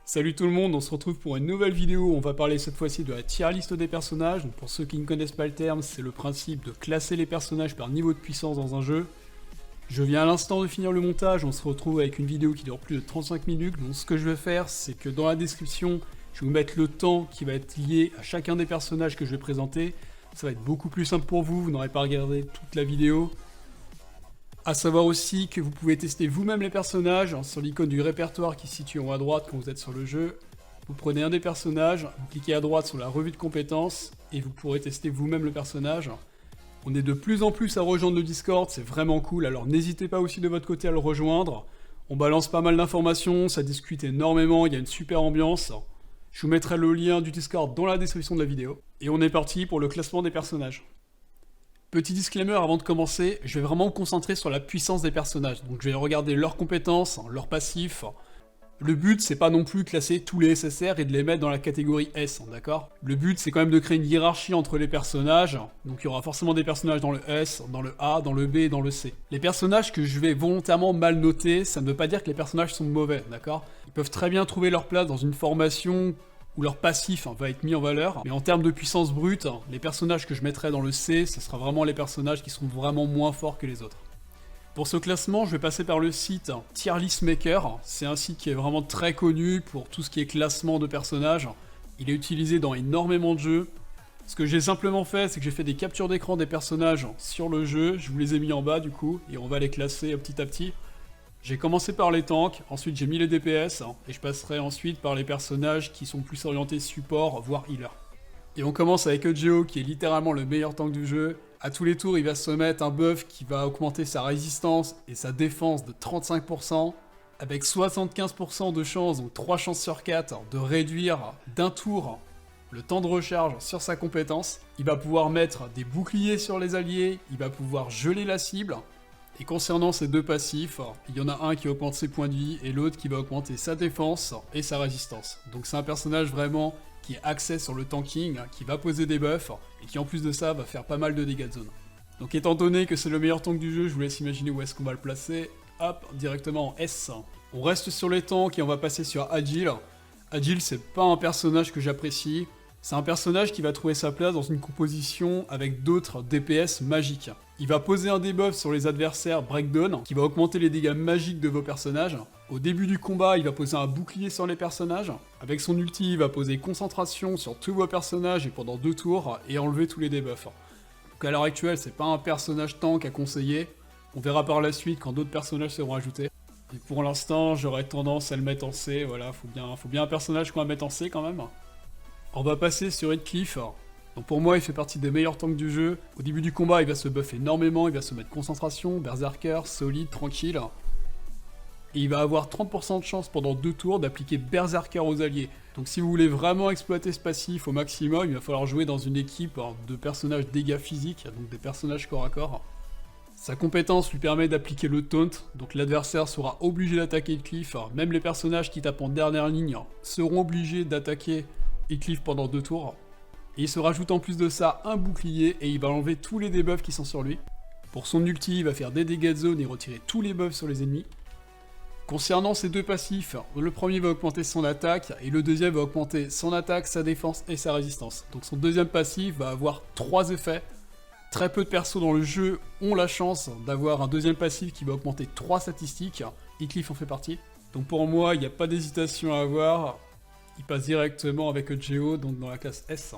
Salut tout le monde, on se retrouve pour une nouvelle vidéo où on va parler cette fois-ci de la tier list des personnages. Donc pour ceux qui ne connaissent pas le terme, c'est le principe de classer les personnages par niveau de puissance dans un jeu. Je viens à l'instant de finir le montage, on se retrouve avec une vidéo qui dure plus de 35 minutes. Donc ce que je vais faire, c'est que dans la description, je vais vous mettre le temps qui va être lié à chacun des personnages que je vais présenter. Ça va être beaucoup plus simple pour vous, vous n'aurez pas regardé toute la vidéo. A savoir aussi que vous pouvez tester vous-même les personnages sur l'icône du répertoire qui se situe en haut à droite quand vous êtes sur le jeu. Vous prenez un des personnages, vous cliquez à droite sur la revue de compétences et vous pourrez tester vous-même le personnage. On est de plus en plus à rejoindre le Discord, c'est vraiment cool, alors n'hésitez pas aussi de votre côté à le rejoindre. On balance pas mal d'informations, ça discute énormément, il y a une super ambiance. Je vous mettrai le lien du Discord dans la description de la vidéo. Et on est parti pour le classement des personnages. Petit disclaimer avant de commencer, je vais vraiment me concentrer sur la puissance des personnages. Donc je vais regarder leurs compétences, leurs passifs. Le but, c'est pas non plus classer tous les SSR et de les mettre dans la catégorie S, d'accord? Le but, c'est quand même de créer une hiérarchie entre les personnages. Donc il y aura forcément des personnages dans le S, dans le A, dans le B et dans le C. Les personnages que je vais volontairement mal noter, ça ne veut pas dire que les personnages sont mauvais, d'accord? Ils peuvent très bien trouver leur place dans une formation où leur passif va être mis en valeur, mais en termes de puissance brute, les personnages que je mettrai dans le C, ce sera vraiment les personnages qui sont vraiment moins forts que les autres. Pour ce classement, je vais passer par le site Tier List Maker, c'est un site qui est vraiment très connu pour tout ce qui est classement de personnages, il est utilisé dans énormément de jeux. Ce que j'ai simplement fait, c'est que j'ai fait des captures d'écran des personnages sur le jeu, je vous les ai mis en bas du coup, et on va les classer petit à petit. J'ai commencé par les tanks, ensuite j'ai mis les DPS, et je passerai ensuite par les personnages qui sont plus orientés support, voire healer. Et on commence avec Eugeo, qui est littéralement le meilleur tank du jeu. À tous les tours, il va se mettre un buff qui va augmenter sa résistance et sa défense de 35%, avec 75% de chance, donc 3 chances sur 4, de réduire d'un tour le temps de recharge sur sa compétence. Il va pouvoir mettre des boucliers sur les alliés, il va pouvoir geler la cible. Et concernant ces deux passifs, il y en a un qui augmente ses points de vie et l'autre qui va augmenter sa défense et sa résistance. Donc c'est un personnage vraiment qui est axé sur le tanking, qui va poser des buffs et qui en plus de ça va faire pas mal de dégâts de zone. Donc étant donné que c'est le meilleur tank du jeu, je vous laisse imaginer où est-ce qu'on va le placer. Hop, directement en S. On reste sur les tanks et on va passer sur Agile. Agile, c'est pas un personnage que j'apprécie. C'est un personnage qui va trouver sa place dans une composition avec d'autres DPS magiques. Il va poser un debuff sur les adversaires Breakdown, qui va augmenter les dégâts magiques de vos personnages. Au début du combat, il va poser un bouclier sur les personnages. Avec son ulti, il va poser concentration sur tous vos personnages et pendant 2 tours, et enlever tous les debuffs. Donc à l'heure actuelle, c'est pas un personnage tank à conseiller. On verra par la suite quand d'autres personnages seront ajoutés. Et pour l'instant, j'aurais tendance à le mettre en C, voilà, faut bien un personnage qu'on va mettre en C quand même. On va passer sur Heathcliff. Donc pour moi, il fait partie des meilleurs tanks du jeu. Au début du combat, il va se buff énormément, il va se mettre concentration, berserker, solide, tranquille. Et il va avoir 30% de chance pendant 2 tours d'appliquer berserker aux alliés. Donc si vous voulez vraiment exploiter ce passif au maximum, il va falloir jouer dans une équipe de personnages dégâts physiques, donc des personnages corps à corps. Sa compétence lui permet d'appliquer le taunt, donc l'adversaire sera obligé d'attaquer Heathcliff. Même les personnages qui tapent en dernière ligne seront obligés d'attaquer Heathcliff pendant 2 tours. Et il se rajoute en plus de ça un bouclier et il va enlever tous les debuffs qui sont sur lui. Pour son ulti, il va faire des dégâts de zone et retirer tous les buffs sur les ennemis. Concernant ces deux passifs, le premier va augmenter son attaque et le deuxième va augmenter son attaque, sa défense et sa résistance. Donc son deuxième passif va avoir 3 effets. Très peu de persos dans le jeu ont la chance d'avoir un deuxième passif qui va augmenter 3 statistiques. Heathcliff en fait partie. Donc pour moi, il n'y a pas d'hésitation à avoir. Il passe directement avec Eugeo, donc dans la classe S.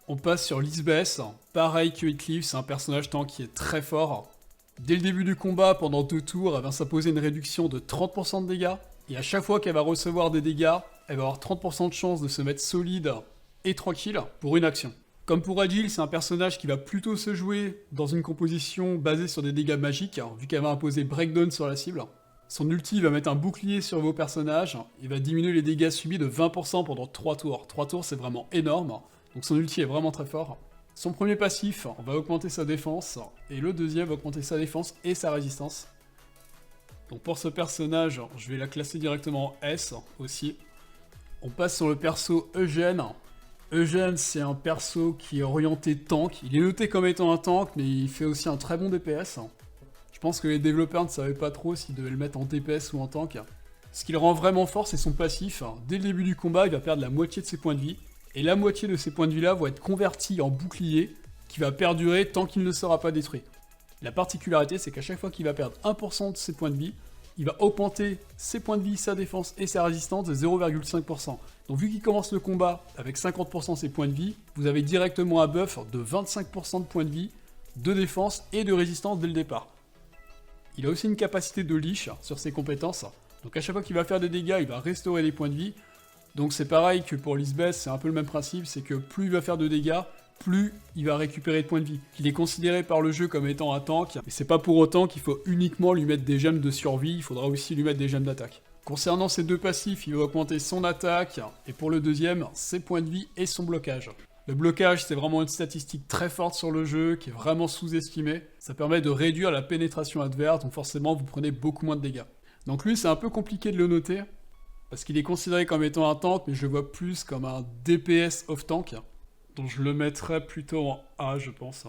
On passe sur Lisbeth. Pareil que Heathcliff, c'est un personnage tank qui est très fort. Dès le début du combat, pendant 2 tours, elle va s'imposer une réduction de 30% de dégâts. Et à chaque fois qu'elle va recevoir des dégâts, elle va avoir 30% de chance de se mettre solide et tranquille pour une action. Comme pour Agile, c'est un personnage qui va plutôt se jouer dans une composition basée sur des dégâts magiques, vu qu'elle va imposer Breakdown sur la cible. Son ulti va mettre un bouclier sur vos personnages, il va diminuer les dégâts subis de 20% pendant 3 tours. 3 tours, c'est vraiment énorme, donc son ulti est vraiment très fort. Son premier passif va augmenter sa défense, et le deuxième va augmenter sa défense et sa résistance. Donc pour ce personnage, je vais la classer directement en S aussi. On passe sur le perso Eugène. Eugène, c'est un perso qui est orienté tank. Il est noté comme étant un tank, mais il fait aussi un très bon DPS. Je pense que les développeurs ne savaient pas trop s'ils devaient le mettre en DPS ou en tank. Ce qui le rend vraiment fort, c'est son passif. Dès le début du combat, il va perdre la moitié de ses points de vie, et la moitié de ces points de vie là vont être convertis en bouclier, qui va perdurer tant qu'il ne sera pas détruit. La particularité, c'est qu'à chaque fois qu'il va perdre 1% de ses points de vie, il va augmenter ses points de vie, sa défense et sa résistance de 0,5%. Donc vu qu'il commence le combat avec 50% de ses points de vie, vous avez directement un buff de 25% de points de vie, de défense et de résistance dès le départ. Il a aussi une capacité de leash sur ses compétences, donc à chaque fois qu'il va faire des dégâts, il va restaurer les points de vie. Donc c'est pareil que pour Lisbeth, c'est un peu le même principe, c'est que plus il va faire de dégâts, plus il va récupérer de points de vie. Il est considéré par le jeu comme étant un tank, et c'est pas pour autant qu'il faut uniquement lui mettre des gemmes de survie, il faudra aussi lui mettre des gemmes d'attaque. Concernant ces deux passifs, il va augmenter son attaque, et pour le deuxième, ses points de vie et son blocage. Le blocage, c'est vraiment une statistique très forte sur le jeu, qui est vraiment sous-estimée. Ça permet de réduire la pénétration adverse, donc forcément vous prenez beaucoup moins de dégâts. Donc lui, c'est un peu compliqué de le noter, parce qu'il est considéré comme étant un tank, mais je le vois plus comme un DPS off-tank. Donc je le mettrais plutôt en A, je pense.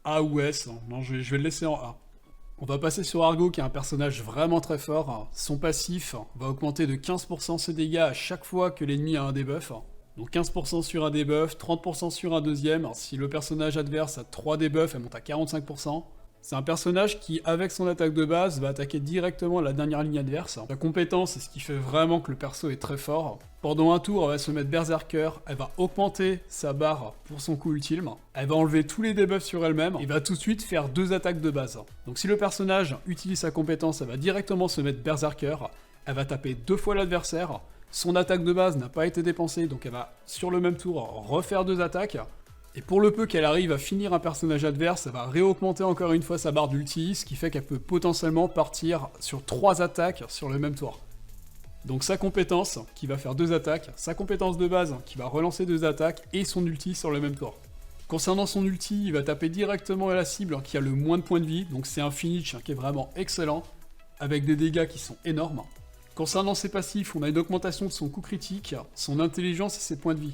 A ou S. Non, je vais le laisser en A. On va passer sur Argo, qui est un personnage vraiment très fort. Son passif va augmenter de 15% ses dégâts à chaque fois que l'ennemi a un debuff. Donc 15% sur un debuff, 30% sur un deuxième. Si le personnage adverse a 3 debuffs, elle monte à 45%. C'est un personnage qui, avec son attaque de base, va attaquer directement la dernière ligne adverse. La compétence, c'est ce qui fait vraiment que le perso est très fort. Pendant un tour, elle va se mettre Berserker, elle va augmenter sa barre pour son coup ultime, elle va enlever tous les debuffs sur elle-même, et va tout de suite faire 2 attaques de base. Donc si le personnage utilise sa compétence, elle va directement se mettre Berserker, elle va taper 2 fois l'adversaire, son attaque de base n'a pas été dépensée, donc elle va, sur le même tour, refaire 2 attaques, et pour le peu qu'elle arrive à finir un personnage adverse, elle va réaugmenter encore une fois sa barre d'ulti, ce qui fait qu'elle peut potentiellement partir sur 3 attaques sur le même tour. Donc sa compétence, qui va faire 2 attaques, sa compétence de base, qui va relancer 2 attaques, et son ulti sur le même tour. Concernant son ulti, il va taper directement à la cible qui a le moins de points de vie, donc c'est un finish qui est vraiment excellent, avec des dégâts qui sont énormes. Concernant ses passifs, on a une augmentation de son coup critique, son intelligence et ses points de vie.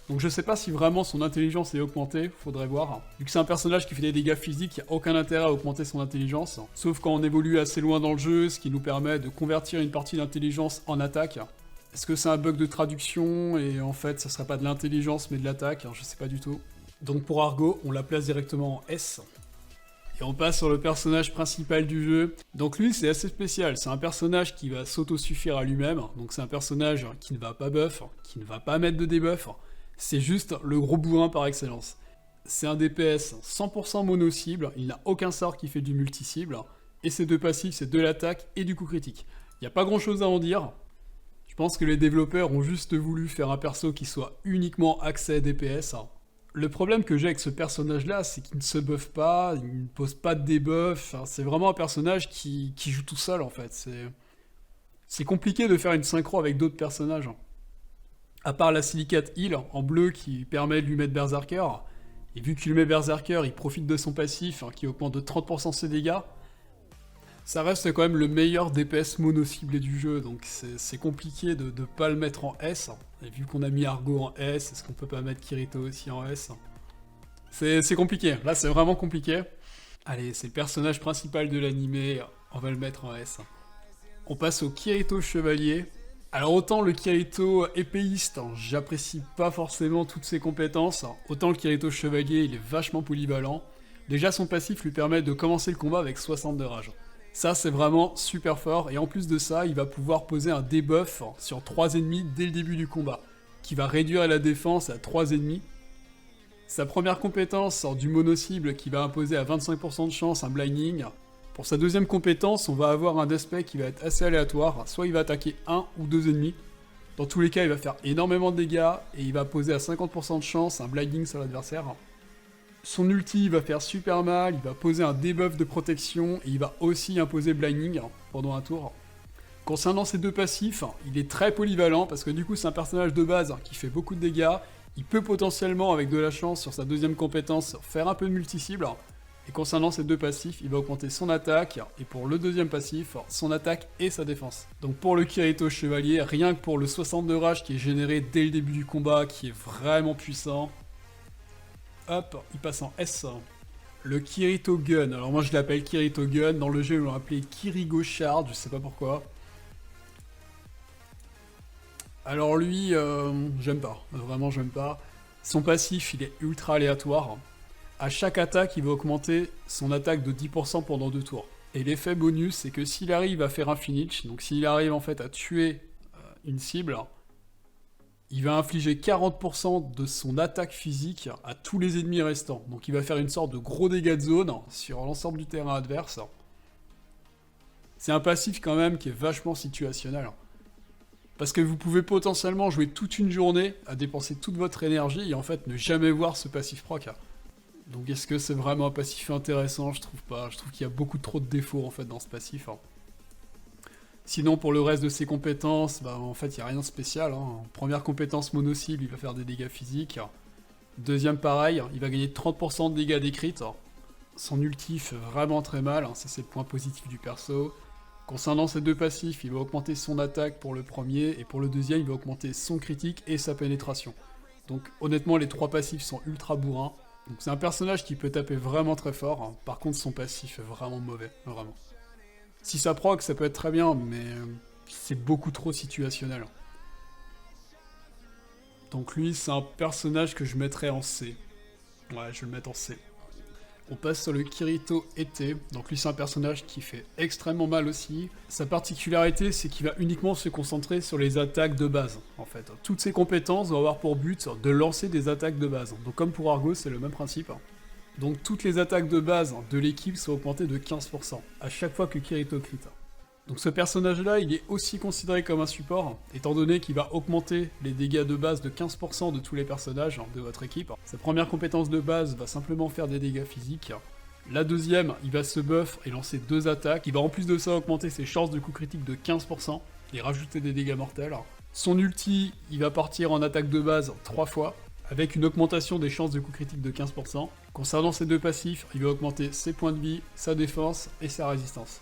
Donc je sais pas si vraiment son intelligence est augmentée, faudrait voir. Vu que c'est un personnage qui fait des dégâts physiques, il n'y a aucun intérêt à augmenter son intelligence. Sauf quand on évolue assez loin dans le jeu, ce qui nous permet de convertir une partie d'intelligence en attaque. Est-ce que c'est un bug de traduction, et en fait ça serait pas de l'intelligence mais de l'attaque, je sais pas du tout. Donc pour Argo, on la place directement en S. Et on passe sur le personnage principal du jeu. Donc lui, c'est assez spécial. C'est un personnage qui va s'autosuffire à lui-même. Donc c'est un personnage qui ne va pas buff, qui ne va pas mettre de debuff. C'est juste le gros bourrin par excellence. C'est un DPS 100% mono-cible, il n'a aucun sort qui fait du multi-cible, et ses deux passifs, c'est de l'attaque et du coup critique. Il n'y a pas grand chose à en dire. Je pense que les développeurs ont juste voulu faire un perso qui soit uniquement axé DPS. Le problème que j'ai avec ce personnage-là, c'est qu'il ne se buff pas, il ne pose pas de debuff, c'est vraiment un personnage qui joue tout seul en fait. C'est compliqué de faire une synchro avec d'autres personnages. À part la Silicate Heal en bleu qui permet de lui mettre Berserker, et vu qu'il met Berserker, il profite de son passif qui augmente de 30% ses dégâts, ça reste quand même le meilleur DPS mono-ciblé du jeu, donc c'est compliqué de ne pas le mettre en S. Et vu qu'on a mis Argo en S, est-ce qu'on peut pas mettre Kirito aussi en S? C'est compliqué, là c'est vraiment compliqué. Allez, c'est le personnage principal de l'animé, on va le mettre en S. On passe au Kirito Chevalier. Alors autant le Kirito épéiste, j'apprécie pas forcément toutes ses compétences, autant le Kirito Chevalier, il est vachement polyvalent. Déjà son passif lui permet de commencer le combat avec 60 de rage. Ça c'est vraiment super fort, et en plus de ça, il va pouvoir poser un debuff sur 3 ennemis dès le début du combat, qui va réduire la défense à 3 ennemis. Sa première compétence, du mono-cible, qui va imposer à 25% de chance un blinding. Pour sa deuxième compétence, on va avoir un aspect qui va être assez aléatoire, soit il va attaquer 1 ou 2 ennemis. Dans tous les cas, il va faire énormément de dégâts, et il va poser à 50% de chance un blinding sur l'adversaire. Son ulti va faire super mal, il va poser un debuff de protection, et il va aussi imposer blinding pendant un tour. Concernant ses deux passifs, il est très polyvalent, parce que du coup c'est un personnage de base qui fait beaucoup de dégâts, il peut potentiellement, avec de la chance sur sa deuxième compétence, faire un peu de multi-cible. Et concernant ces deux passifs, il va augmenter son attaque, et pour le deuxième passif, son attaque et sa défense. Donc pour le Kirito Chevalier, rien que pour le 60 de rage qui est généré dès le début du combat, qui est vraiment puissant, hop, il passe en S. Le Kirito Gun, alors moi je l'appelle Kirito Gun, dans le jeu ils l'ont appelé Kirigo Shard, je sais pas pourquoi. Alors lui, j'aime pas. Vraiment, j'aime pas. Son passif, il est ultra aléatoire. À chaque attaque, il va augmenter son attaque de 10% pendant 2 tours. Et l'effet bonus, c'est que s'il arrive à faire un finish, donc s'il arrive en fait à tuer une cible, il va infliger 40% de son attaque physique à tous les ennemis restants. Donc il va faire une sorte de gros dégâts de zone sur l'ensemble du terrain adverse. C'est un passif quand même qui est vachement situationnel. Parce que vous pouvez potentiellement jouer toute une journée à dépenser toute votre énergie et en fait ne jamais voir ce passif proc. Donc est-ce que c'est vraiment un passif intéressant? Je trouve pas. Je trouve qu'il y a beaucoup trop de défauts en fait dans ce passif. Sinon pour le reste de ses compétences, bah, en fait il n'y a rien de spécial. Première compétence mono-cible, il va faire des dégâts physiques. Deuxième pareil, il va gagner 30% de dégâts d'écrit. Son ulti fait vraiment très mal, ça c'est le point positif du perso. Concernant ces deux passifs, il va augmenter son attaque pour le premier, et pour le deuxième, il va augmenter son critique et sa pénétration. Donc honnêtement, les trois passifs sont ultra bourrins. Donc c'est un personnage qui peut taper vraiment très fort, par contre son passif est vraiment mauvais, vraiment. Si ça proc, ça peut être très bien, mais c'est beaucoup trop situationnel. Donc lui, c'est un personnage que je mettrais en C. Ouais, je vais le mettre en C. On passe sur le Kirito Ete, donc lui c'est un personnage qui fait extrêmement mal aussi. Sa particularité c'est qu'il va uniquement se concentrer sur les attaques de base en fait. Toutes ses compétences vont avoir pour but de lancer des attaques de base. Donc comme pour Argo c'est le même principe. Donc toutes les attaques de base de l'équipe sont augmentées de 15% à chaque fois que Kirito crit. Donc ce personnage-là, il est aussi considéré comme un support, étant donné qu'il va augmenter les dégâts de base de 15% de tous les personnages de votre équipe. Sa première compétence de base va simplement faire des dégâts physiques. La deuxième, il va se buff et lancer 2 attaques. Il va en plus de ça augmenter ses chances de coup critique de 15% et rajouter des dégâts mortels. Son ulti, il va partir en attaque de base 3 fois, avec une augmentation des chances de coup critique de 15%. Concernant ces deux passifs, il va augmenter ses points de vie, sa défense et sa résistance.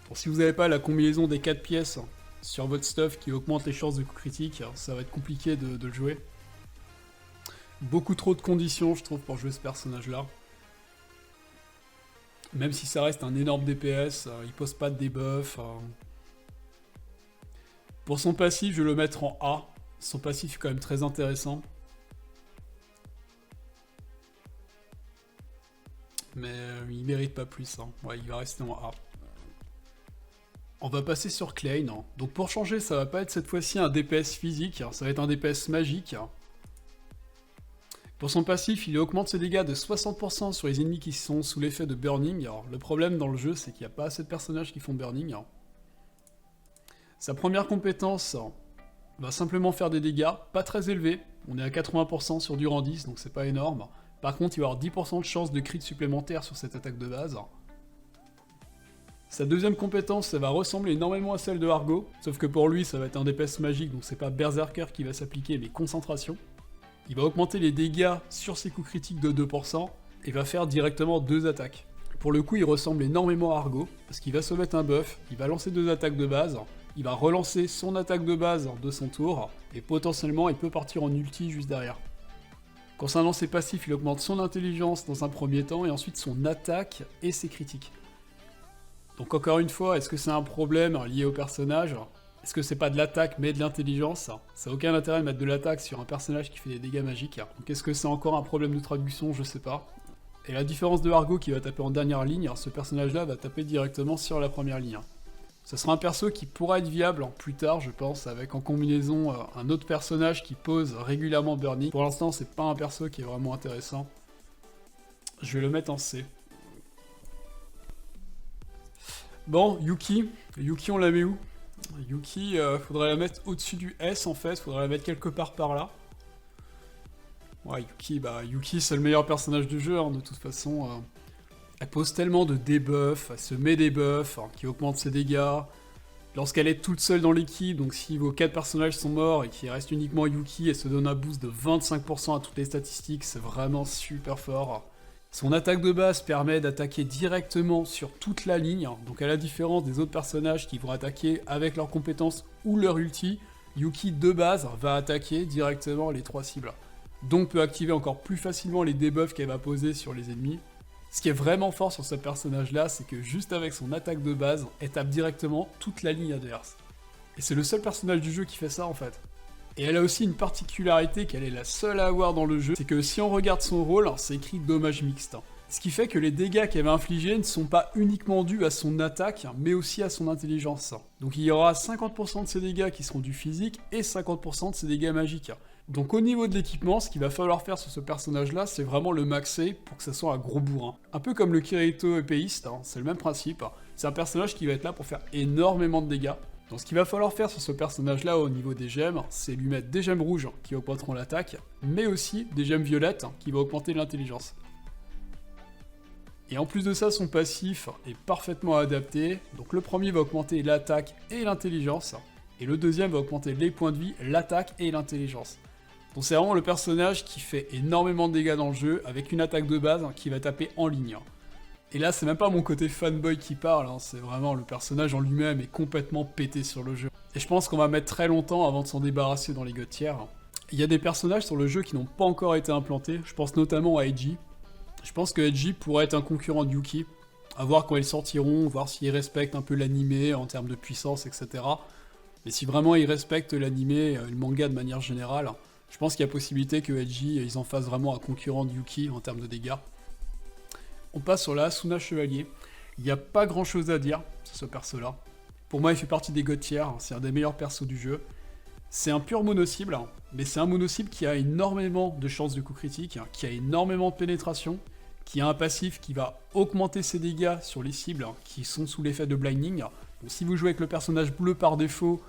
Bon, si vous n'avez pas la combinaison des 4 pièces sur votre stuff qui augmente les chances de coup critique, ça va être compliqué de le jouer. Beaucoup trop de conditions, je trouve, pour jouer ce personnage-là. Même si ça reste un énorme DPS, il pose pas de debuff. Pour son passif, je vais le mettre en A. Son passif est quand même très intéressant. Mais il mérite pas plus. Ouais, il va rester en A. On va passer sur Klein. Donc pour changer, ça va pas être cette fois-ci un DPS physique, ça va être un DPS magique. Pour son passif, il augmente ses dégâts de 60% sur les ennemis qui sont sous l'effet de Burning. Alors, le problème dans le jeu, c'est qu'il n'y a pas assez de personnages qui font Burning. Sa première compétence va simplement faire des dégâts, pas très élevés. On est à 80% sur Durand 10, donc c'est pas énorme. Par contre, il va y avoir 10% de chance de crit supplémentaire sur cette attaque de base. Sa deuxième compétence, ça va ressembler énormément à celle de Argo, sauf que pour lui, ça va être un DPS magique, donc c'est pas Berserker qui va s'appliquer, mais concentration. Il va augmenter les dégâts sur ses coups critiques de 2%, et va faire directement 2 attaques. Pour le coup, il ressemble énormément à Argo, parce qu'il va se mettre un buff, il va lancer 2 attaques de base, il va relancer son attaque de base de son tour, et potentiellement, il peut partir en ulti juste derrière. Concernant ses passifs, il augmente son intelligence dans un premier temps, et ensuite son attaque et ses critiques. Donc encore une fois, est-ce que c'est un problème lié au personnage? Est-ce que c'est pas de l'attaque mais de l'intelligence? Ça n'a aucun intérêt de mettre de l'attaque sur un personnage qui fait des dégâts magiques. Donc est-ce que c'est encore un problème de traduction? Je sais pas. Et la différence de Argo qui va taper en dernière ligne, ce personnage-là va taper directement sur la première ligne. Ce sera un perso qui pourra être viable plus tard, je pense, avec en combinaison un autre personnage qui pose régulièrement Burning. Pour l'instant, c'est pas un perso qui est vraiment intéressant. Je vais le mettre en C. Bon, Yuki. Yuki, on la met où? Yuki, faudrait la mettre au-dessus du S en fait, faudrait la mettre quelque part par là. Ouais, Yuki c'est le meilleur personnage du jeu, de toute façon. Elle pose tellement de debuffs, elle se met des buffs qui augmentent ses dégâts. Lorsqu'elle est toute seule dans l'équipe, donc si vos 4 personnages sont morts et qu'il reste uniquement Yuki, elle se donne un boost de 25% à toutes les statistiques, c'est vraiment super fort. Son attaque de base permet d'attaquer directement sur toute la ligne, donc à la différence des autres personnages qui vont attaquer avec leurs compétences ou leur ulti, Yuki de base va attaquer directement les 3 cibles. Donc peut activer encore plus facilement les debuffs qu'elle va poser sur les ennemis. Ce qui est vraiment fort sur ce personnage là, c'est que juste avec son attaque de base, elle tape directement toute la ligne adverse. Et c'est le seul personnage du jeu qui fait ça en fait. Et elle a aussi une particularité qu'elle est la seule à avoir dans le jeu, c'est que si on regarde son rôle, c'est écrit dommage mixte. Ce qui fait que les dégâts qu'elle va infliger ne sont pas uniquement dus à son attaque, mais aussi à son intelligence. Donc il y aura 50% de ses dégâts qui seront du physique et 50% de ses dégâts magiques. Donc au niveau de l'équipement, ce qu'il va falloir faire sur ce personnage-là, c'est vraiment le maxer pour que ça soit un gros bourrin. Un peu comme le Kirito épéiste, c'est le même principe. C'est un personnage qui va être là pour faire énormément de dégâts. Donc ce qu'il va falloir faire sur ce personnage-là au niveau des gemmes, c'est lui mettre des gemmes rouges qui augmenteront l'attaque, mais aussi des gemmes violettes qui vont augmenter l'intelligence. Et en plus de ça, son passif est parfaitement adapté. Donc le premier va augmenter l'attaque et l'intelligence, et le deuxième va augmenter les points de vie, l'attaque et l'intelligence. Donc c'est vraiment le personnage qui fait énormément de dégâts dans le jeu, avec une attaque de base qui va taper en ligne. Et là, c'est même pas mon côté fanboy qui parle, c'est vraiment le personnage en lui-même est complètement pété sur le jeu. Et je pense qu'on va mettre très longtemps avant de s'en débarrasser dans les God tier. Il y a des personnages sur le jeu qui n'ont pas encore été implantés, je pense notamment à Eiji. Je pense que Eiji pourrait être un concurrent de Yuki, à voir quand ils sortiront, voir s'ils respectent un peu l'animé en termes de puissance, etc. Mais si vraiment ils respectent l'animé, le manga de manière générale, je pense qu'il y a possibilité que Eiji, ils en fassent vraiment un concurrent de Yuki en termes de dégâts. On passe sur la Asuna Chevalier. Il n'y a pas grand chose à dire sur ce perso-là. Pour moi, il fait partie des God tier, c'est un des meilleurs persos du jeu. C'est un pur mono-cible, mais c'est un mono-cible qui a énormément de chances de coup critique, qui a énormément de pénétration, qui a un passif qui va augmenter ses dégâts sur les cibles qui sont sous l'effet de blinding. Donc si vous jouez avec le personnage bleu par défaut,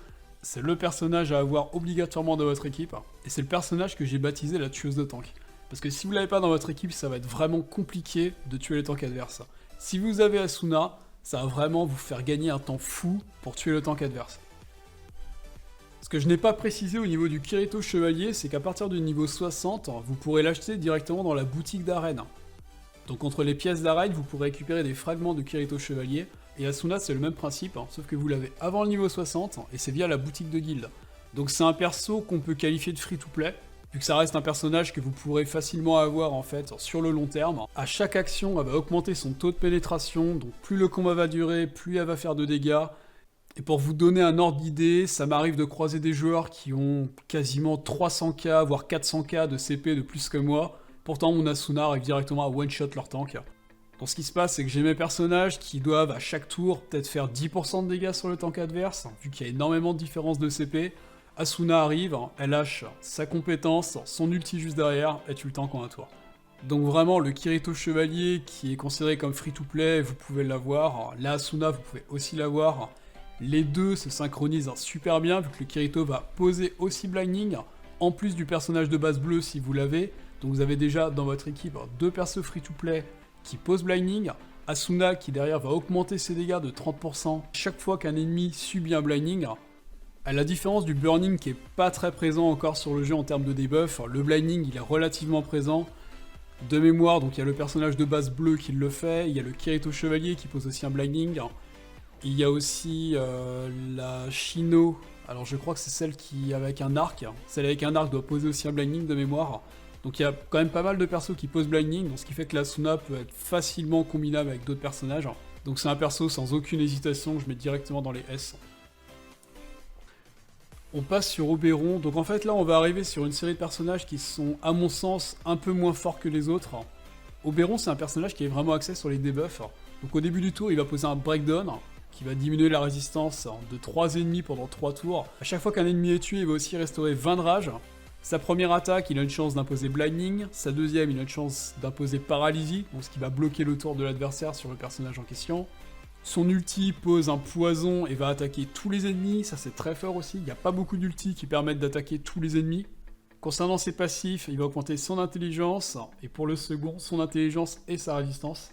c'est le personnage à avoir obligatoirement dans votre équipe, et c'est le personnage que j'ai baptisé la tueuse de tank. Parce que si vous l'avez pas dans votre équipe, ça va être vraiment compliqué de tuer les tanks adverses. Si vous avez Asuna, ça va vraiment vous faire gagner un temps fou pour tuer le tank adverse. Ce que je n'ai pas précisé au niveau du Kirito Chevalier, c'est qu'à partir du niveau 60, vous pourrez l'acheter directement dans la boutique d'arène. Donc entre les pièces d'arène, vous pourrez récupérer des fragments de Kirito Chevalier, et Asuna c'est le même principe, sauf que vous l'avez avant le niveau 60, et c'est via la boutique de guilde. Donc c'est un perso qu'on peut qualifier de free-to-play, vu que ça reste un personnage que vous pourrez facilement avoir en fait sur le long terme. À chaque action, elle va augmenter son taux de pénétration, donc plus le combat va durer, plus elle va faire de dégâts. Et pour vous donner un ordre d'idée, ça m'arrive de croiser des joueurs qui ont quasiment 300k, voire 400k de CP de plus que moi. Pourtant, mon Asuna arrive directement à one-shot leur tank. Donc ce qui se passe, c'est que j'ai mes personnages qui doivent à chaque tour peut-être faire 10% de dégâts sur le tank adverse, vu qu'il y a énormément de différence de CP. Asuna arrive, elle lâche sa compétence, son ulti juste derrière, et tu le tank en un tour. Donc vraiment, le Kirito Chevalier, qui est considéré comme free-to-play, vous pouvez l'avoir. La Asuna, vous pouvez aussi l'avoir. Les deux se synchronisent super bien, vu que le Kirito va poser aussi blinding, en plus du personnage de base bleu si vous l'avez. Donc vous avez déjà dans votre équipe deux persos free-to-play qui posent blinding. Asuna qui derrière va augmenter ses dégâts de 30% chaque fois qu'un ennemi subit un blinding. À la différence du burning qui est pas très présent encore sur le jeu en termes de debuff, le blinding il est relativement présent. De mémoire, donc il y a le personnage de base bleu qui le fait, il y a le Kirito Chevalier qui pose aussi un blinding. Il y a aussi la Shino, alors je crois que c'est celle qui avec un arc. Celle avec un arc doit poser aussi un blinding de mémoire. Donc il y a quand même pas mal de persos qui posent blinding, donc ce qui fait que l'Asuna peut être facilement combinable avec d'autres personnages. Donc c'est un perso sans aucune hésitation que je mets directement dans les S. On passe sur Oberon, donc en fait là on va arriver sur une série de personnages qui sont à mon sens un peu moins forts que les autres. Oberon c'est un personnage qui est vraiment axé sur les debuffs. Donc au début du tour il va poser un breakdown qui va diminuer la résistance de 3 ennemis pendant 3 tours. A chaque fois qu'un ennemi est tué il va aussi restaurer 20 de rage. Sa première attaque il a une chance d'imposer blinding, sa deuxième il a une chance d'imposer paralysie, donc ce qui va bloquer le tour de l'adversaire sur le personnage en question. Son ulti pose un poison et va attaquer tous les ennemis, ça c'est très fort aussi, il n'y a pas beaucoup d'ultis qui permettent d'attaquer tous les ennemis. Concernant ses passifs, il va augmenter son intelligence, et pour le second, son intelligence et sa résistance.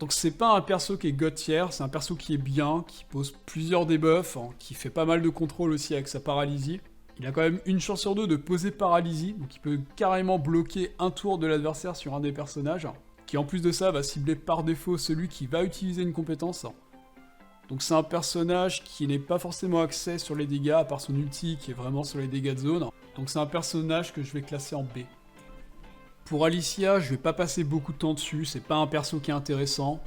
Donc c'est pas un perso qui est God tier, c'est un perso qui est bien, qui pose plusieurs debuffs, qui fait pas mal de contrôle aussi avec sa paralysie. Il a quand même une chance sur deux de poser paralysie, donc il peut carrément bloquer un tour de l'adversaire sur un des personnages, qui en plus de ça va cibler par défaut celui qui va utiliser une compétence. Donc c'est un personnage qui n'est pas forcément axé sur les dégâts, à part son ulti qui est vraiment sur les dégâts de zone. Donc c'est un personnage que je vais classer en B. Pour Alicia, je vais pas passer beaucoup de temps dessus, c'est pas un perso qui est intéressant.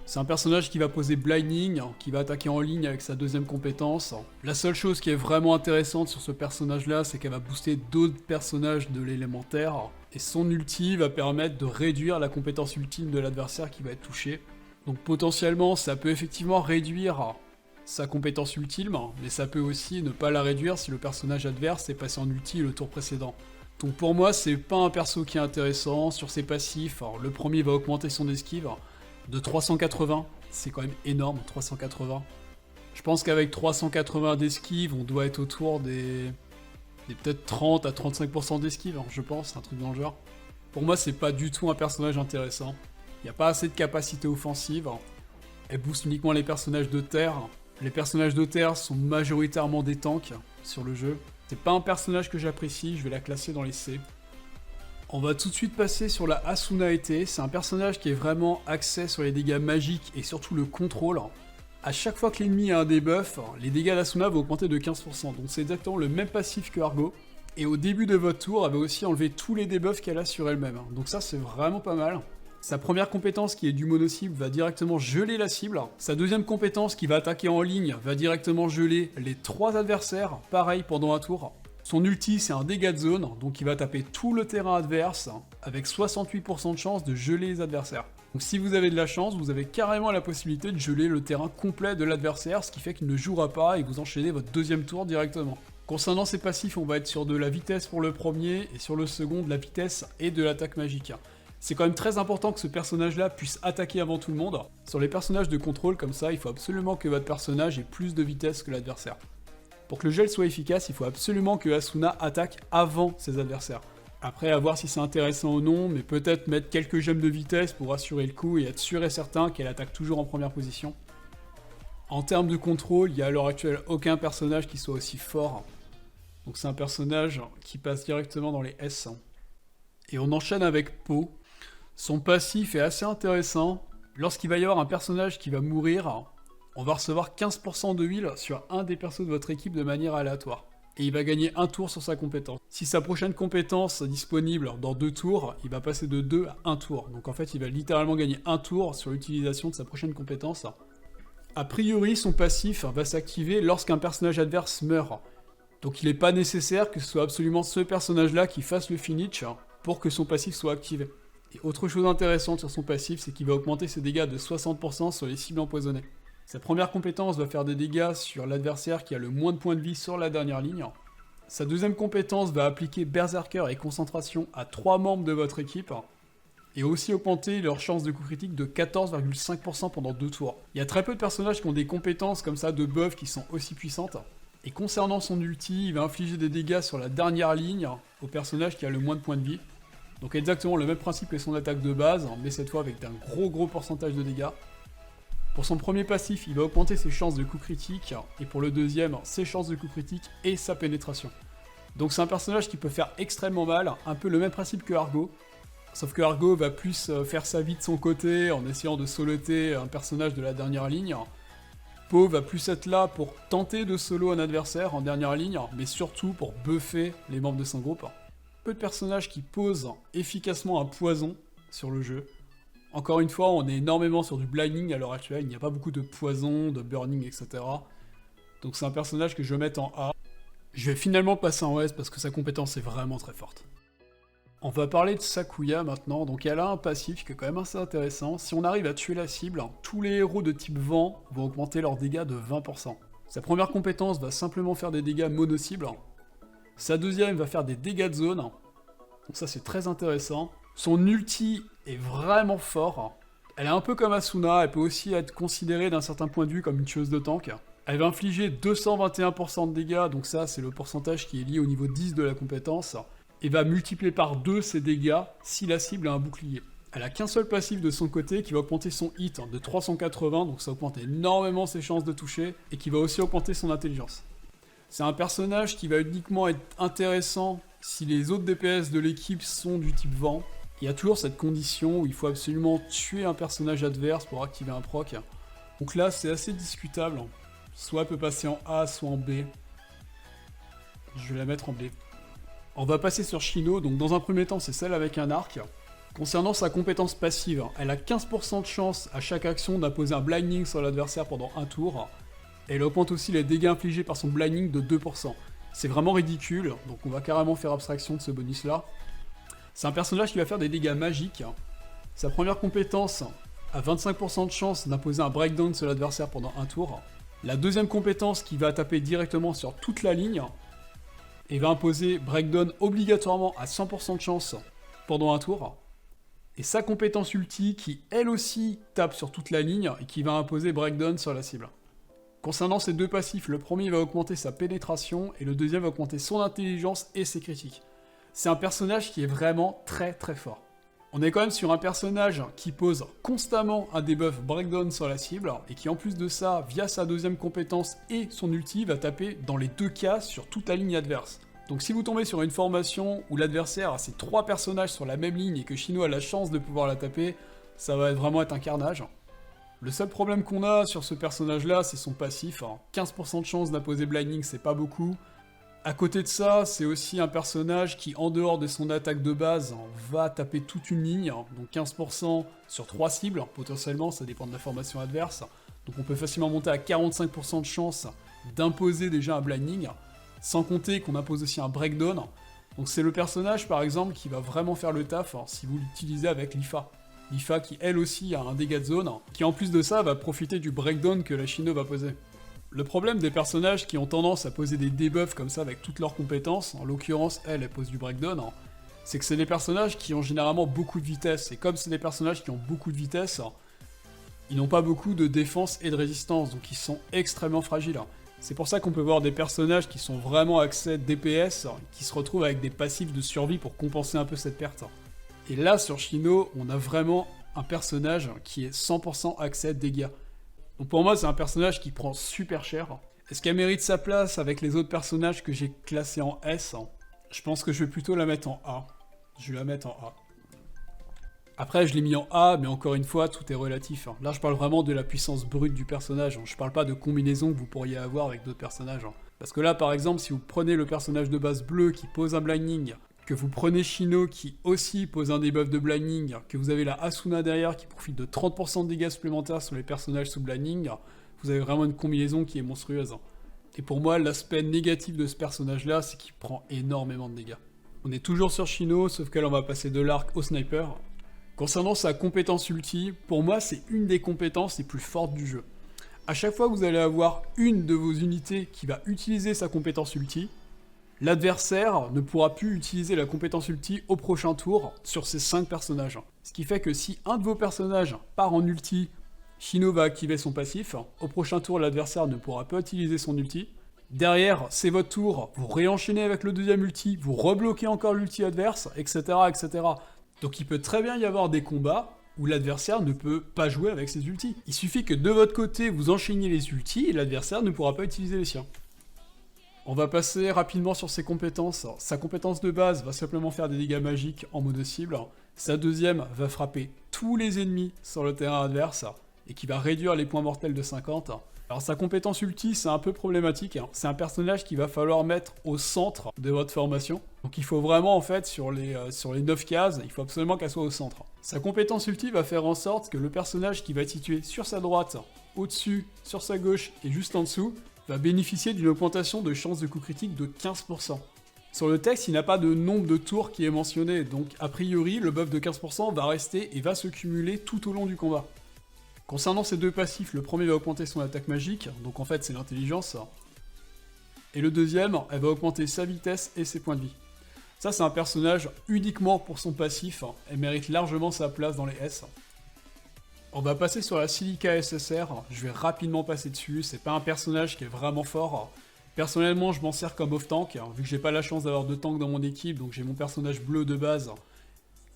C'est un personnage qui va poser Blinding, qui va attaquer en ligne avec sa deuxième compétence. La seule chose qui est vraiment intéressante sur ce personnage-là, c'est qu'elle va booster d'autres personnages de l'élémentaire, et son ulti va permettre de réduire la compétence ultime de l'adversaire qui va être touché. Donc potentiellement, ça peut effectivement réduire sa compétence ultime, mais ça peut aussi ne pas la réduire si le personnage adverse est passé en ulti le tour précédent. Donc pour moi, c'est pas un perso qui est intéressant. Sur ses passifs, alors, le premier va augmenter son esquive de 380, c'est quand même énorme, 380. Je pense qu'avec 380 d'esquive, on doit être autour des peut-être 30 à 35% d'esquive, hein, je pense, un truc dans le genre. Pour moi, c'est pas du tout un personnage intéressant. Il n'y a pas assez de capacité offensive. Elle booste uniquement les personnages de terre. Les personnages de terre sont majoritairement des tanks sur le jeu. C'est pas un personnage que j'apprécie, je vais la classer dans les C. On va tout de suite passer sur la Asuna ET. C'est un personnage qui est vraiment axé sur les dégâts magiques et surtout le contrôle. À chaque fois que l'ennemi a un debuff, les dégâts d'Asuna vont augmenter de 15%, donc c'est exactement le même passif que Argo. Et au début de votre tour, elle va aussi enlever tous les debuffs qu'elle a sur elle-même. Donc ça, c'est vraiment pas mal. Sa première compétence, qui est du mono-cible, va directement geler la cible. Sa deuxième compétence, qui va attaquer en ligne, va directement geler les 3 adversaires, pareil pendant un tour. Son ulti, c'est un dégât de zone, donc il va taper tout le terrain adverse, avec 68% de chance de geler les adversaires. Donc si vous avez de la chance, vous avez carrément la possibilité de geler le terrain complet de l'adversaire, ce qui fait qu'il ne jouera pas et vous enchaînez votre deuxième tour directement. Concernant ses passifs, on va être sur de la vitesse pour le premier, et sur le second, de la vitesse et de l'attaque magique. C'est quand même très important que ce personnage-là puisse attaquer avant tout le monde. Sur les personnages de contrôle comme ça, il faut absolument que votre personnage ait plus de vitesse que l'adversaire. Pour que le gel soit efficace, il faut absolument que Asuna attaque avant ses adversaires. Après, à voir si c'est intéressant ou non, mais peut-être mettre quelques gemmes de vitesse pour assurer le coup et être sûr et certain qu'elle attaque toujours en première position. En termes de contrôle, il n'y a à l'heure actuelle aucun personnage qui soit aussi fort. Donc c'est un personnage qui passe directement dans les S. Et on enchaîne avec Po. Son passif est assez intéressant. Lorsqu'il va y avoir un personnage qui va mourir, on va recevoir 15% de heal sur un des persos de votre équipe de manière aléatoire. Et il va gagner un tour sur sa compétence. Si sa prochaine compétence est disponible dans 2 tours, il va passer de 2 à 1 tour. Donc en fait, il va littéralement gagner un tour sur l'utilisation de sa prochaine compétence. A priori, son passif va s'activer lorsqu'un personnage adverse meurt. Donc il n'est pas nécessaire que ce soit absolument ce personnage-là qui fasse le finish pour que son passif soit activé. Et autre chose intéressante sur son passif, c'est qu'il va augmenter ses dégâts de 60% sur les cibles empoisonnées. Sa première compétence va faire des dégâts sur l'adversaire qui a le moins de points de vie sur la dernière ligne. Sa deuxième compétence va appliquer Berserker et concentration à 3 membres de votre équipe, et aussi augmenter leur chance de coup critique de 14,5% pendant 2 tours. Il y a très peu de personnages qui ont des compétences comme ça de buff qui sont aussi puissantes. Et concernant son ulti, il va infliger des dégâts sur la dernière ligne au personnage qui a le moins de points de vie. Donc exactement le même principe que son attaque de base, mais cette fois avec un gros pourcentage de dégâts. Pour son premier passif, il va augmenter ses chances de coup critique, et pour le deuxième, ses chances de coup critique et sa pénétration. Donc c'est un personnage qui peut faire extrêmement mal, un peu le même principe que Argo, sauf que Argo va plus faire sa vie de son côté en essayant de soloter un personnage de la dernière ligne. Po va plus être là pour tenter de solo un adversaire en dernière ligne, mais surtout pour buffer les membres de son groupe. Peu de personnages qui posent efficacement un poison sur le jeu. Encore une fois, on est énormément sur du blinding à l'heure actuelle, il n'y a pas beaucoup de poison, de burning, etc. Donc c'est un personnage que je vais mettre en A. Je vais finalement passer en S parce que sa compétence est vraiment très forte. On va parler de Sakuya maintenant, donc elle a un passif qui est quand même assez intéressant. Si on arrive à tuer la cible, tous les héros de type vent vont augmenter leurs dégâts de 20%. Sa première compétence va simplement faire des dégâts mono-cibles. Sa deuxième va faire des dégâts de zone, donc ça c'est très intéressant. Son ulti est vraiment fort. Elle est un peu comme Asuna, elle peut aussi être considérée d'un certain point de vue comme une tueuse de tank. Elle va infliger 221% de dégâts, donc ça c'est le pourcentage qui est lié au niveau 10 de la compétence, et va multiplier par 2 ses dégâts si la cible a un bouclier. Elle a qu'un seul passif de son côté qui va augmenter son hit de 380, donc ça augmente énormément ses chances de toucher, et qui va aussi augmenter son intelligence. C'est un personnage qui va uniquement être intéressant si les autres DPS de l'équipe sont du type vent. Il y a toujours cette condition où il faut absolument tuer un personnage adverse pour activer un proc. Donc là, c'est assez discutable. Soit elle peut passer en A, soit en B. Je vais la mettre en B. On va passer sur Shino, donc dans un premier temps, c'est celle avec un arc. Concernant sa compétence passive, elle a 15% de chance à chaque action d'imposer un blinding sur l'adversaire pendant un tour, et elle augmente aussi les dégâts infligés par son blinding de 2%. C'est vraiment ridicule, donc on va carrément faire abstraction de ce bonus là. C'est un personnage qui va faire des dégâts magiques. Sa première compétence a 25% de chance d'imposer un breakdown sur l'adversaire pendant un tour. La deuxième compétence qui va taper directement sur toute la ligne et va imposer breakdown obligatoirement à 100% de chance pendant un tour. Et sa compétence ulti qui elle aussi tape sur toute la ligne et qui va imposer breakdown sur la cible. Concernant ces deux passifs, le premier va augmenter sa pénétration et le deuxième va augmenter son intelligence et ses critiques. C'est un personnage qui est vraiment très très fort. On est quand même sur un personnage qui pose constamment un debuff breakdown sur la cible, et qui en plus de ça, via sa deuxième compétence et son ulti, va taper dans les deux cas sur toute la ligne adverse. Donc si vous tombez sur une formation où l'adversaire a ses trois personnages sur la même ligne et que Shino a la chance de pouvoir la taper, ça va vraiment être un carnage. Le seul problème qu'on a sur ce personnage-là, c'est son passif. 15% de chance d'imposer blinding, c'est pas beaucoup. À côté de ça, c'est aussi un personnage qui, en dehors de son attaque de base, va taper toute une ligne, donc 15% sur 3 cibles, potentiellement, ça dépend de la formation adverse. Donc on peut facilement monter à 45% de chance d'imposer déjà un blinding, sans compter qu'on impose aussi un breakdown. Donc c'est le personnage, par exemple, qui va vraiment faire le taf si vous l'utilisez avec l'IFA. L'IFA qui, elle aussi, a un dégât de zone, qui en plus de ça, va profiter du breakdown que la Shino va poser. Le problème des personnages qui ont tendance à poser des debuffs comme ça avec toutes leurs compétences, en l'occurrence elle pose du breakdown, c'est que c'est des personnages qui ont généralement beaucoup de vitesse, et comme c'est des personnages qui ont beaucoup de vitesse, ils n'ont pas beaucoup de défense et de résistance, donc ils sont extrêmement fragiles. C'est pour ça qu'on peut voir des personnages qui sont vraiment axés DPS, qui se retrouvent avec des passifs de survie pour compenser un peu cette perte. Et là sur Shino, on a vraiment un personnage qui est 100% axé dégâts. Donc pour moi, c'est un personnage qui prend super cher. Est-ce qu'elle mérite sa place avec les autres personnages que j'ai classés en S? Je pense que je vais plutôt la mettre en A. Je vais la mettre en A. Après, je l'ai mis en A, mais encore une fois, tout est relatif. Là, je parle vraiment de la puissance brute du personnage. Je parle pas de combinaison que vous pourriez avoir avec d'autres personnages. Parce que là, par exemple, si vous prenez le personnage de base bleu qui pose un blinding, que vous prenez Shino qui aussi pose un debuff de blinding, que vous avez la Asuna derrière qui profite de 30% de dégâts supplémentaires sur les personnages sous blinding, vous avez vraiment une combinaison qui est monstrueuse. Et pour moi, l'aspect négatif de ce personnage-là, c'est qu'il prend énormément de dégâts. On est toujours sur Shino, sauf que là on va passer de l'arc au sniper. Concernant sa compétence ulti, pour moi c'est une des compétences les plus fortes du jeu. À chaque fois que vous allez avoir une de vos unités qui va utiliser sa compétence ulti, l'adversaire ne pourra plus utiliser la compétence ulti au prochain tour sur ces 5 personnages. Ce qui fait que si un de vos personnages part en ulti, Shino va activer son passif, au prochain tour l'adversaire ne pourra pas utiliser son ulti. Derrière, c'est votre tour, vous réenchaînez avec le deuxième ulti, vous rebloquez encore l'ulti adverse, etc., etc. Donc il peut très bien y avoir des combats où l'adversaire ne peut pas jouer avec ses ultis. Il suffit que de votre côté vous enchaîniez les ultis et l'adversaire ne pourra pas utiliser les siens. On va passer rapidement sur ses compétences. Sa compétence de base va simplement faire des dégâts magiques en mode cible. Sa deuxième va frapper tous les ennemis sur le terrain adverse et qui va réduire les points mortels de 50. Alors sa compétence ulti, c'est un peu problématique. C'est un personnage qu'il va falloir mettre au centre de votre formation. Donc il faut vraiment en fait sur les 9 cases, il faut absolument qu'elle soit au centre. Sa compétence ulti va faire en sorte que le personnage qui va être situé sur sa droite, au-dessus, sur sa gauche et juste en dessous, va bénéficier d'une augmentation de chance de coup critique de 15%. Sur le texte, il n'y a pas de nombre de tours qui est mentionné, donc a priori, le buff de 15% va rester et va se cumuler tout au long du combat. Concernant ces deux passifs, le premier va augmenter son attaque magique, donc en fait c'est l'intelligence, et le deuxième, elle va augmenter sa vitesse et ses points de vie. Ça c'est un personnage uniquement pour son passif, elle mérite largement sa place dans les S. On va passer sur la Silica SSR, je vais rapidement passer dessus, c'est pas un personnage qui est vraiment fort. Personnellement, je m'en sers comme off-tank, vu que j'ai pas la chance d'avoir deux tanks dans mon équipe, donc j'ai mon personnage bleu de base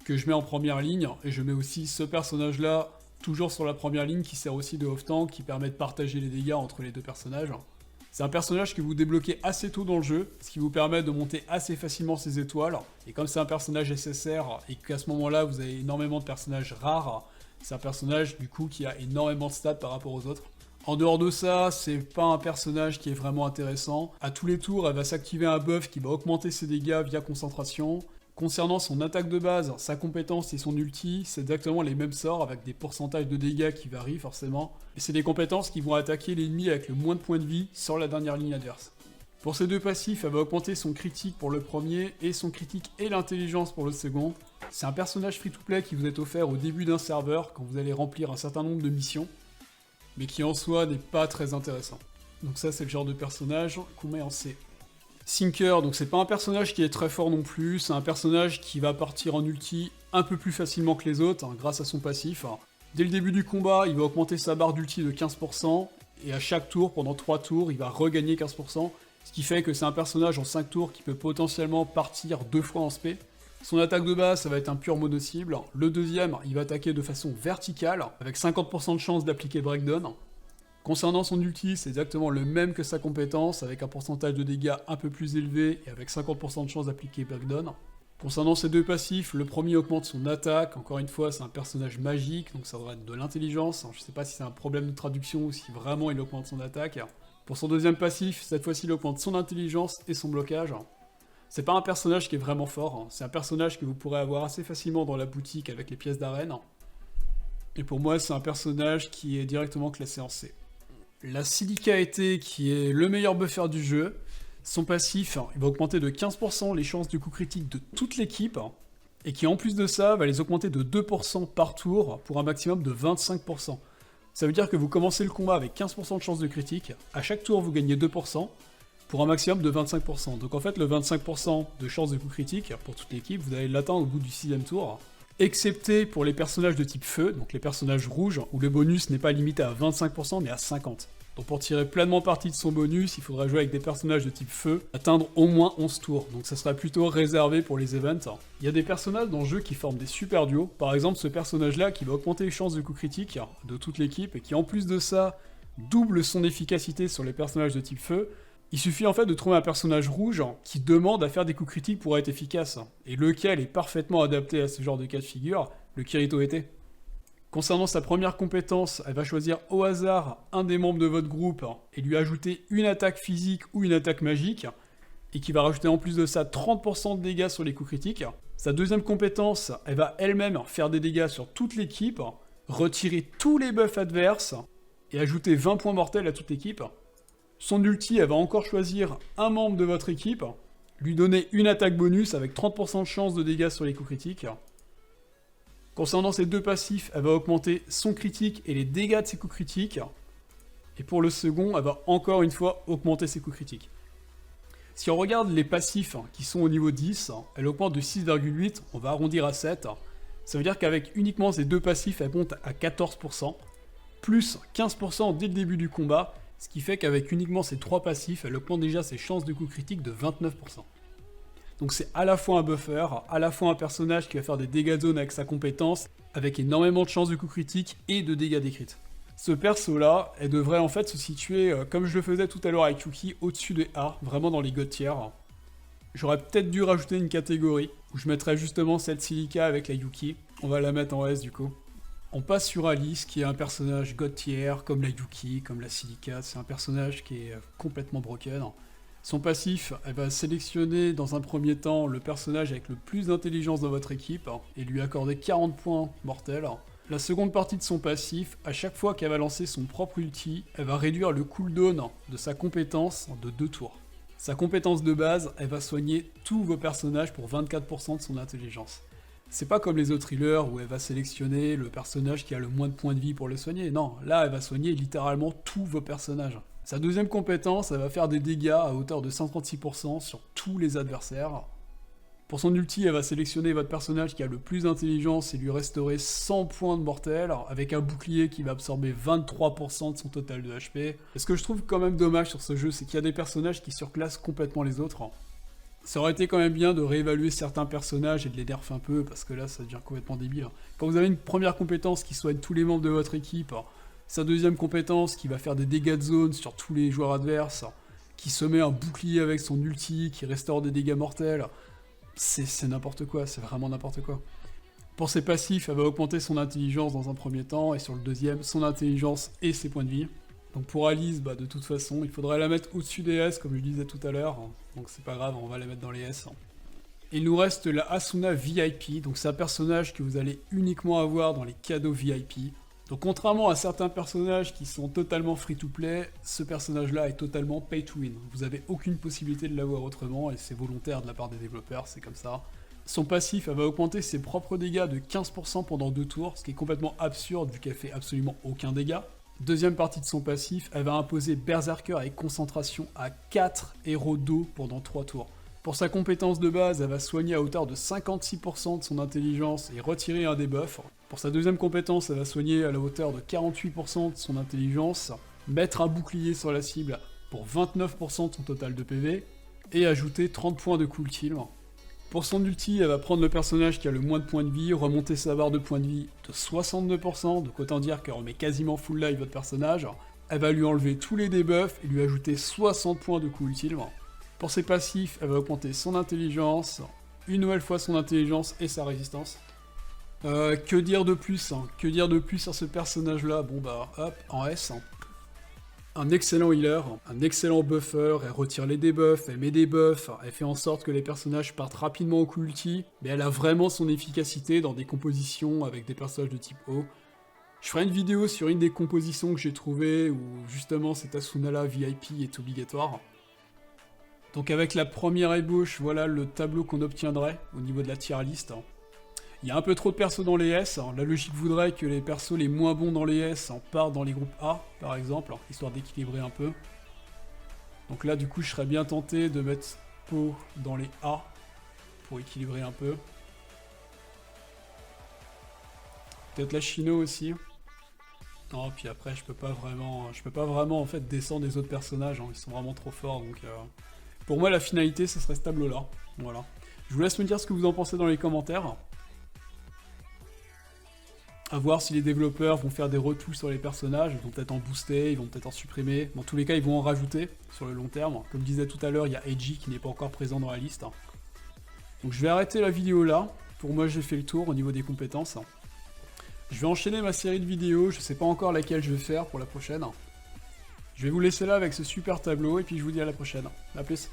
que je mets en première ligne, et je mets aussi ce personnage-là toujours sur la première ligne qui sert aussi de off-tank, qui permet de partager les dégâts entre les deux personnages. C'est un personnage que vous débloquez assez tôt dans le jeu, ce qui vous permet de monter assez facilement ses étoiles, et comme c'est un personnage SSR, et qu'à ce moment-là vous avez énormément de personnages rares, c'est un personnage du coup qui a énormément de stats par rapport aux autres. En dehors de ça, c'est pas un personnage qui est vraiment intéressant. À tous les tours, elle va s'activer un buff qui va augmenter ses dégâts via concentration. Concernant son attaque de base, sa compétence et son ulti, c'est exactement les mêmes sorts avec des pourcentages de dégâts qui varient forcément. Et c'est des compétences qui vont attaquer l'ennemi avec le moins de points de vie sur la dernière ligne adverse. Pour ces deux passifs, elle va augmenter son critique pour le premier et son critique et l'intelligence pour le second. C'est un personnage free-to-play qui vous est offert au début d'un serveur quand vous allez remplir un certain nombre de missions, mais qui en soi n'est pas très intéressant. Donc ça c'est le genre de personnage qu'on met en C. Sinker, donc c'est pas un personnage qui est très fort non plus, c'est un personnage qui va partir en ulti un peu plus facilement que les autres, grâce à son passif. Dès le début du combat, il va augmenter sa barre d'ulti de 15%, et à chaque tour, pendant 3 tours, il va regagner 15%, ce qui fait que c'est un personnage en 5 tours qui peut potentiellement partir 2 fois en SP. Son attaque de base, ça va être un pur mono-cible. Le deuxième, il va attaquer de façon verticale, avec 50% de chance d'appliquer Breakdown. Concernant son ulti, c'est exactement le même que sa compétence, avec un pourcentage de dégâts un peu plus élevé et avec 50% de chance d'appliquer Breakdown. Concernant ces deux passifs, le premier augmente son attaque, encore une fois c'est un personnage magique, donc ça devrait être de l'intelligence, je sais pas si c'est un problème de traduction ou si vraiment il augmente son attaque. Pour son deuxième passif, cette fois-ci il augmente son intelligence et son blocage. C'est pas un personnage qui est vraiment fort, c'est un personnage que vous pourrez avoir assez facilement dans la boutique avec les pièces d'arène. Et pour moi c'est un personnage qui est directement classé en C. La Silica été, qui est le meilleur buffer du jeu, son passif, il va augmenter de 15% les chances du coup critique de toute l'équipe, et qui en plus de ça, va les augmenter de 2% par tour, pour un maximum de 25%. Ça veut dire que vous commencez le combat avec 15% de chance de critique, à chaque tour vous gagnez 2%, pour un maximum de 25%. Donc en fait, le 25% de chance de coup critique, pour toute l'équipe, vous allez l'atteindre au bout du 6ème tour, excepté pour les personnages de type feu, donc les personnages rouges, où le bonus n'est pas limité à 25% mais à 50%. Donc pour tirer pleinement parti de son bonus, il faudra jouer avec des personnages de type feu, atteindre au moins 11 tours, donc ça sera plutôt réservé pour les events. Il y a des personnages dans le jeu qui forment des super duos, par exemple ce personnage-là qui va augmenter les chances de coup critique de toute l'équipe, et qui en plus de ça, double son efficacité sur les personnages de type feu. Il suffit en fait de trouver un personnage rouge qui demande à faire des coups critiques pour être efficace, et lequel est parfaitement adapté à ce genre de cas de figure, le Kirito été. Concernant sa première compétence, elle va choisir au hasard un des membres de votre groupe et lui ajouter une attaque physique ou une attaque magique, et qui va rajouter en plus de ça 30% de dégâts sur les coups critiques. Sa deuxième compétence, elle va elle-même faire des dégâts sur toute l'équipe, retirer tous les buffs adverses, et ajouter 20 points mortels à toute l'équipe. Son ulti, elle va encore choisir un membre de votre équipe, lui donner une attaque bonus avec 30% de chance de dégâts sur les coups critiques. Concernant ses deux passifs, elle va augmenter son critique et les dégâts de ses coups critiques. Et pour le second, elle va encore une fois augmenter ses coups critiques. Si on regarde les passifs qui sont au niveau 10, elle augmente de 6,8, on va arrondir à 7. Ça veut dire qu'avec uniquement ces deux passifs, elle monte à 14%, plus 15% dès le début du combat, ce qui fait qu'avec uniquement ces trois passifs, elle augmente déjà ses chances de coups critiques de 29%. Donc c'est à la fois un buffer, à la fois un personnage qui va faire des dégâts de zone avec sa compétence, avec énormément de chances de coups critiques et de dégâts décrits. Ce perso-là, elle devrait en fait se situer, comme je le faisais tout à l'heure avec Yuki, au-dessus des A, vraiment dans les god tiers. J'aurais peut-être dû rajouter une catégorie, où je mettrais justement cette Silica avec la Yuki. On va la mettre en S du coup. On passe sur Alice, qui est un personnage god tier, comme la Yuki, comme la Silica. C'est un personnage qui est complètement broken. Son passif, elle va sélectionner dans un premier temps le personnage avec le plus d'intelligence dans votre équipe et lui accorder 40 points mortels. La seconde partie de son passif, à chaque fois qu'elle va lancer son propre ulti, elle va réduire le cooldown de sa compétence de 2 tours. Sa compétence de base, elle va soigner tous vos personnages pour 24% de son intelligence. C'est pas comme les autres healers où elle va sélectionner le personnage qui a le moins de points de vie pour le soigner, non, là elle va soigner littéralement tous vos personnages. Sa deuxième compétence, elle va faire des dégâts à hauteur de 136% sur tous les adversaires. Pour son ulti, elle va sélectionner votre personnage qui a le plus d'intelligence et lui restaurer 100 points de mortel, avec un bouclier qui va absorber 23% de son total de HP. Et ce que je trouve quand même dommage sur ce jeu, c'est qu'il y a des personnages qui surclassent complètement les autres. Ça aurait été quand même bien de réévaluer certains personnages et de les nerf un peu, parce que là ça devient complètement débile. Quand vous avez une première compétence qui soigne tous les membres de votre équipe, sa deuxième compétence qui va faire des dégâts de zone sur tous les joueurs adverses, qui se met un bouclier avec son ulti, qui restaure des dégâts mortels, c'est n'importe quoi, c'est vraiment n'importe quoi. Pour ses passifs, elle va augmenter son intelligence dans un premier temps, et sur le deuxième, son intelligence et ses points de vie. Donc pour Alice, de toute façon, il faudrait la mettre au-dessus des S, comme je disais tout à l'heure, donc c'est pas grave, on va la mettre dans les S. Il nous reste la Asuna VIP, donc c'est un personnage que vous allez uniquement avoir dans les cadeaux VIP. Donc contrairement à certains personnages qui sont totalement free-to-play, ce personnage-là est totalement pay-to-win. Vous n'avez aucune possibilité de l'avoir autrement, et c'est volontaire de la part des développeurs, c'est comme ça. Son passif, elle va augmenter ses propres dégâts de 15% pendant 2 tours, ce qui est complètement absurde vu qu'elle fait absolument aucun dégât. Deuxième partie de son passif, elle va imposer Berserker avec concentration à 4 héros d'eau pendant 3 tours. Pour sa compétence de base, elle va soigner à hauteur de 56% de son intelligence et retirer un debuff. Pour sa deuxième compétence, elle va soigner à la hauteur de 48% de son intelligence, mettre un bouclier sur la cible pour 29% de son total de PV, et ajouter 30 points de cool kill. Pour son ulti, elle va prendre le personnage qui a le moins de points de vie, remonter sa barre de points de vie de 62%, donc autant dire qu'elle remet quasiment full life votre personnage. Elle va lui enlever tous les debuffs et lui ajouter 60 points de coup utile. Pour ses passifs, elle va augmenter son intelligence, une nouvelle fois son intelligence et sa résistance. Que dire de plus Que dire de plus sur ce personnage-là? Bon bah, hop, en S. Un excellent healer, un excellent buffer, elle retire les debuffs, elle met des buffs, elle fait en sorte que les personnages partent rapidement au coup ulti, mais elle a vraiment son efficacité dans des compositions avec des personnages de type O. Je ferai une vidéo sur une des compositions que j'ai trouvées où justement cette Asuna-là VIP est obligatoire. Donc avec la première ébauche, voilà le tableau qu'on obtiendrait au niveau de la tier list. Il y a un peu trop de persos dans les S, la logique voudrait que les persos les moins bons dans les S partent dans les groupes A, par exemple, histoire d'équilibrer un peu. Donc là, du coup, je serais bien tenté de mettre Po dans les A, pour équilibrer un peu. Peut-être la Chino aussi. Non, puis après, je peux pas vraiment en fait descendre les autres personnages, ils sont vraiment trop forts, donc... Pour moi, la finalité, ce serait ce tableau-là. Voilà. Je vous laisse me dire ce que vous en pensez dans les commentaires. À voir si les développeurs vont faire des retouches sur les personnages, ils vont peut-être en booster, ils vont peut-être en supprimer. Dans tous les cas, ils vont en rajouter sur le long terme. Comme je disais tout à l'heure, il y a Eiji qui n'est pas encore présent dans la liste. Donc je vais arrêter la vidéo là. Pour moi, j'ai fait le tour au niveau des compétences. Je vais enchaîner ma série de vidéos, je sais pas encore laquelle je vais faire pour la prochaine. Je vais vous laisser là avec ce super tableau et puis je vous dis à la prochaine. A plus.